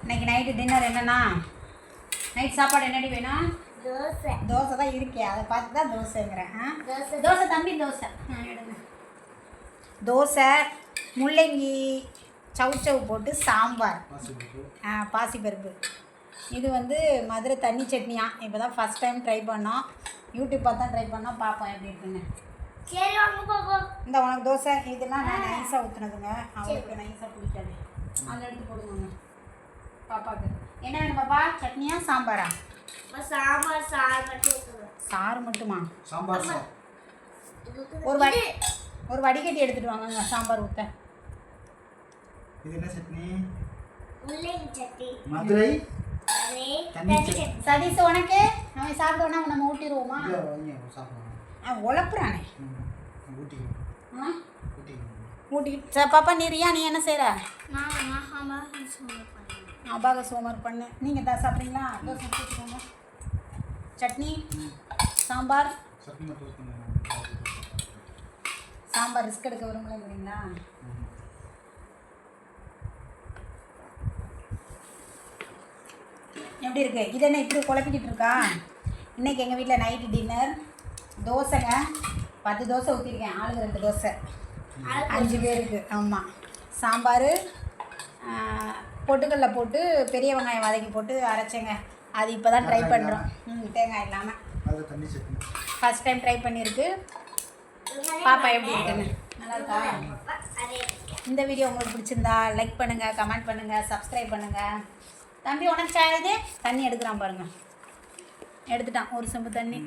இன்னைக்கு night dinner என்னன்னா, night சாப்பாடு என்னடி வேணும்? தோசை. தோசை தான் இருக்கே, அதை பார்த்து தான் தோசைங்கிறேன். தோசை தம்பி, தோசை எடுங்க. தோசை, முள்ளங்கி சவுச்சவு போட்டு சாம்பார், பாசிப்பருப்பு. இது வந்து மதுரை தண்ணி சட்னியா. இப்போ தான் ஃபஸ்ட் டைம் ட்ரை பண்ணோம். யூடியூப் பார்த்தா ட்ரை பண்ணோம், பார்ப்போம் எப்படி இருக்குன்னு. சரி வாங்க பாப்போம். இந்த உனக்கு தோசை இதெல்லாம் நான் நைஸாக ஊற்றுனதுங்க. அவங்களுக்கு நைஸாக பிடிக்காது. அதில் எடுத்து போடுவாங்க பாப்பாவுக்கு. என்ன வேணும் பாப்பா? சட்னியா சாம்பாரா? சாம்பார் சாறு மட்டும் ஊத்துங்க. சாறு மட்டுமா? சாம்பார் சார். ஒரு வடிகட்டி எடுத்துட்டு வாங்க சாம்பார் ஊற்ற. இது என்ன சட்னி? முள்ளங்கி சட்னி. மதுரை தண்ணி சட்னி. சதீஷ் உனக்கு அவன் சாப்பிட்டோன்னா நம்ம ஊட்டிடுவோமா? உழப்புறானே ஊட்டி. பாப்பா நீ ரியா நீ என்ன செய்கிற? அபாக சோமர் பண்ணு. நீங்கள் தான் சாப்பிட்றீங்களா? தோசை ஊற்றிக்கோங்க. சட்னி சாம்பார். சாம்பார் ரிஸ்க் எடுக்க விரும்பலைங்கிறீங்களா? எப்படி இருக்கு? இது என்ன இப்படி குழப்பிக்கிட்டு இருக்கா? இன்றைக்கி எங்கள் வீட்டில் நைட்டு டின்னர் தோசைங்க. 10 தோசை ஊற்றிருக்கேன். ஆளுக்கு 2 தோசை, 5 பேருக்கு. ஆமாம். சாம்பார், பொட்டுக்கடலை போட்டு பெரிய வெங்காயம் வதக்கி போட்டு அரைச்சேங்க. அது இப்போ தான் ட்ரை பண்ணுறோம். தேங்காய் இல்லாமல் ஃபஸ்ட் டைம் ட்ரை பண்ணியிருக்கு. பாப்பா எப்படி இருக்குன்னு நல்லா இருக்கா? இந்த வீடியோ உங்களுக்கு பிடிச்சிருந்தா லைக் பண்ணுங்கள், கமெண்ட் பண்ணுங்கள், சப்ஸ்கிரைப் பண்ணுங்கள். தம்பி உனக்கு இது தண்ணி எடுக்கிறான் பாருங்கள். எடுத்துட்டான் ஒரு சொம்பு தண்ணி.